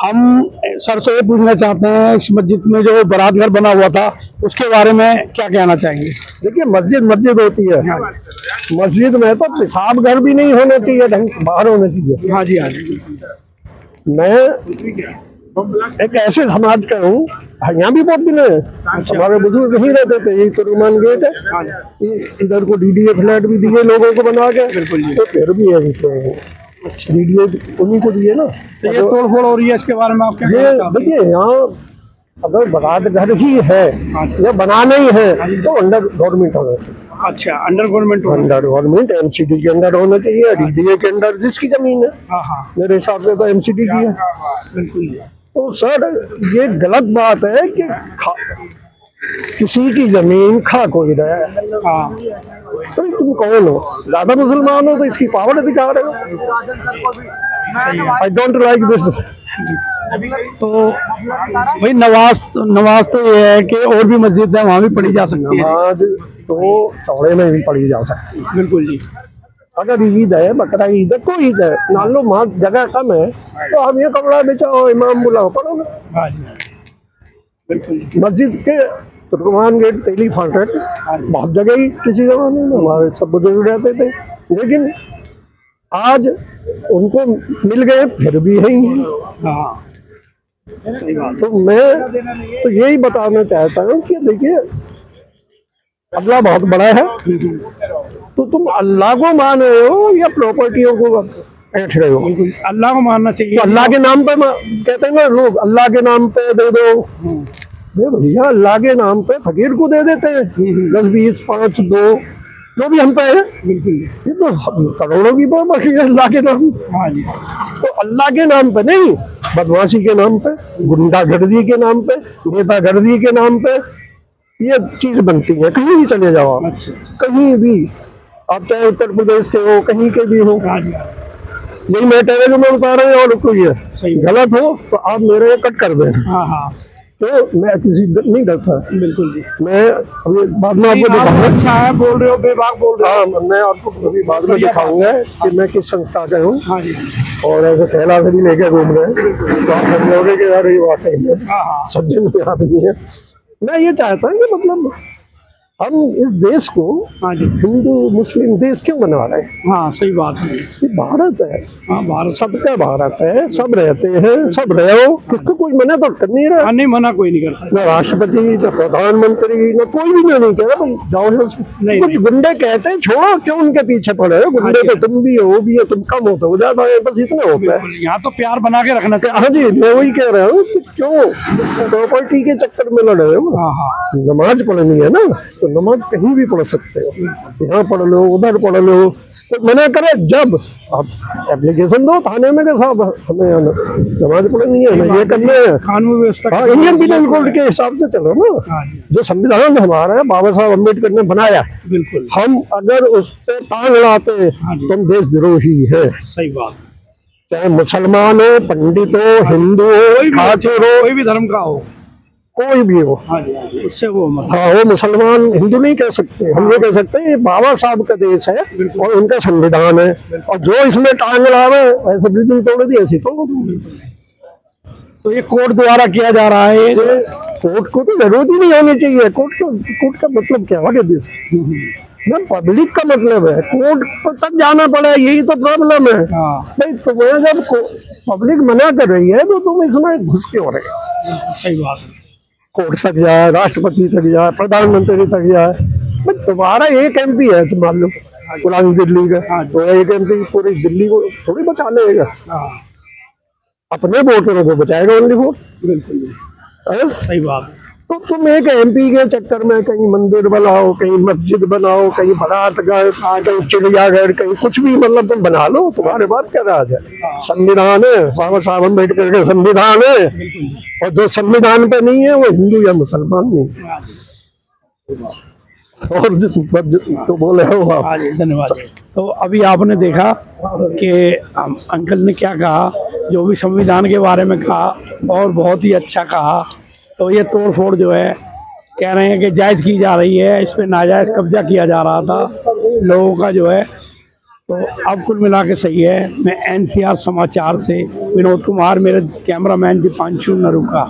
हम सर से ये पूछना चाहते हैं, इस मस्जिद में जो बारात घर बना हुआ था उसके बारे में क्या कहना चाहेंगे? देखिए, मस्जिद मस्जिद होती है। मस्जिद में तो पेशाब घर भी नहीं होना चाहिए, ढंग बाहर होना चाहिए। हाँ जी, हाँ जी। मैं एक ऐसे समाज का हूँ, यहाँ भी बहुत दिन है। हमारे बुजुर्ग नहीं रहते थे, यही तो रुमान गेट है। इधर को डीडीए फ्लैट भी दिए लोगों को बना के, तो फिर भी है तो डीडीए उन्हीं को दिए ना। तो ये तोड़ फोड़ हो रही है, इसके बारे में आप क्या ये कहना चाहते हैं? देखिए, यहाँ अगर बारात घर ही है या बनाना ही है तो अंडर गवर्नमेंट होना चाहिए। अच्छा, अंडर गवर्नमेंट हो। अंडर गवर्नमेंट एमसीडी के अंदर होना चाहिए, डीडीए के अंदर, जिसकी जमीन है। हाँ हाँ, मेरे हिसाब से तो एमसीडी की है। बिल्कुल। तो सर, ये गलत बात है कि किसी की जमीन खा कोई रहा है। हाँ, तो तुम कौन हो? ज्यादा मुसलमान हो तो इसकी पावर दिखा रहे हो। I don't like this. तो भाई नमाज तो ये है कि और भी मस्जिद है, वहाँ भी पढ़ी जा सकती है। नमाज तो चौड़े में भी पढ़ी जा सकती है। बिल्कुल जी। अगर ईद है, बकरा ईद है, कोई ईद है, मान लो वहाँ जगह कम है तो हम ये कपड़ा बिछाओ, इमाम बुलाओ, पढ़ो ना। हाँ जी, बिल्कुल। मस्जिद के तुर्कमान गेट, तेली फाटक, बहुत जगह ही किसी जमाने में हमारे सब बुजुर्ग रहते थे, लेकिन आज उनको मिल गए फिर भी है ही। हाँ, सही बात। तो मैं तो यही बताना चाहता हूँ कि देखिए, अल्लाह बहुत बड़ा है। तो तुम अल्लाह को मान रहे हो या प्रॉपर्टियों को बैठ रहे हो? अल्लाह को मानना चाहिए। तो अल्लाह के नाम पे कहते हैं ना लोग, अल्लाह के नाम पे दे दो। भैया, अल्लाह के नाम पे फकीर को दे देते हैं 10, 20, 5, 2 जो भी हम पे है। बिल्कुल। ये तो करोड़ों की प्रॉपर्टी है अल्लाह के नाम। हाँ जी। तो अल्लाह के नाम पे नहीं, बदमाशी के नाम पे, गुंडागर्दी के नाम पे, नेतागर्दी के नाम पे ये चीज बनती है। कहीं भी चले जाओ आप, अच्छा, कहीं भी आप, चाहे उत्तर प्रदेश के हो, कहीं के भी हो, हाँ जी, यही मैं टेरेस में बता रहा हूँ और कोई है सही गलत हो तो आप मेरे कट कर दें। हाँ हाँ, तो मैं किसी नहीं डरता। बिल्कुल जी। मैं अभी बाद में आपको दिखाऊंगा। अच्छा है, बोल रहे हो, बेबाक बोल रहे हो। हाँ, मैं आपको अभी बाद में दिखाऊंगा कि मैं किस संस्था का हूँ। हाँ जी, और ऐसे थैला से भी लेके घूम रहे हैं तो आप समझोगे कि यार ये वाकई में हाँ हाँ, सज्जन आदमी है। मैं ये चाहता हूँ कि मतलब हम इस देश को हाँ जी, हिंदू मुस्लिम देश क्यों बना रहे हैं? हाँ, सही बात है। ये भारत है, हाँ, भारत सबका भारत है, सब रहते हैं, सब रहो, किसको कोई मना तो कर नहीं रहा। हाँ, नहीं मना कोई नहीं करता। न राष्ट्रपति, न प्रधानमंत्री, न कोई भी नहीं कह रहा भाई जाओ। नहीं, कुछ गुंडे कहते हैं, छोड़ो, क्यों उनके पीछे पड़े हो? गुंडे तो तुम भी हो, वो भी हो, तुम कम हो तो ज्यादा है, बस इतना होता है। यहाँ तो प्यार बना के रखना चाहिए। हाँ जी, मैं वही कह रहा हूँ कि क्यों प्रॉपर्टी के चक्कर में लड़ रहे हो? हाँ हाँ, नमाज पढ़नी है ना, तो नमाज कहीं भी पढ़ सकते हो, यहाँ पढ़ लो, उधर पढ़ लो। तो मना करे जब आप एप्लीकेशन दो थाने में कि साहब हमें नमाज पढ़नी है, हमें ये करना है, कानून व्यवस्था। हाँ, इंडियन पिनल कोड के हिसाब से चलो ना। हाँ जी, जो संविधान हमारा है, बाबा साहब अम्बेडकर ने बनाया, बिल्कुल, हम अगर उस पर टांग लाते हाँ जी, तो हम देशद्रोही है। सही बात। चाहे मुसलमान हो, पंडित हो, हिंदू हो, ठाकुर हो, कोई भी धर्म का हो, कोई भी हो। हाँ जी, हाँ जी, उससे वो मत। हाँ, वो मुसलमान हिंदू नहीं कह सकते, हम ये कह सकते हैं ये बाबा साहब का देश है और उनका संविधान है, और जो इसमें टांग लावे ऐसे बिल्कुल तोड़ दी, ऐसी तोड़ दी। तो ये कोर्ट द्वारा किया जा रहा है। कोर्ट को तो जरूरत ही नहीं होनी चाहिए। कोर्ट का मतलब क्या है देश ना? पब्लिक का मतलब है, कोर्ट तक जाना पड़ा, यही तो प्रॉब्लम है। नहीं तो मैं जब पब्लिक मना कर रही है तो तुम इसमें घुस के हो रहे हो। सही बात है। कोर्ट तक जाए, राष्ट्रपति तक जाए, प्रधानमंत्री तक जाए, बट तुम्हारा एक एमपी है, तुम मान लो पुरानी दिल्ली का, तो एक एमपी पूरी दिल्ली को थोड़ी बचा लेगा। अपने वोटरों को बचाएगा ओनली वोट। बिल्कुल, सही बात है। तो तुम एक एमपी के चक्कर में कहीं मंदिर बनाओ, कहीं मस्जिद बनाओ, कहीं बारात घर, कहीं चिड़ियाघर, कहीं कुछ भी, मतलब तुम बना लो, तुम्हारे बात क्या राज है? संविधान है, बाबा साहब अम्बेडकर का संविधान है, और जो संविधान पे नहीं है वो हिंदू या मुसलमान नहीं। और तो बोले हो आप। धन्यवाद। तो अभी आपने देखा कि अंकल ने क्या कहा, जो भी संविधान के बारे में कहा, और बहुत ही अच्छा कहा। तो ये तोड़ फोड़ जो है, कह रहे हैं कि जायज़ की जा रही है, इस पे नाजायज़ कब्जा किया जा रहा था लोगों का जो है। तो अब कुल मिला के सही है। मैं NCR समाचार से विनोद कुमार, मेरे कैमरामैन दीपांशु नरूका।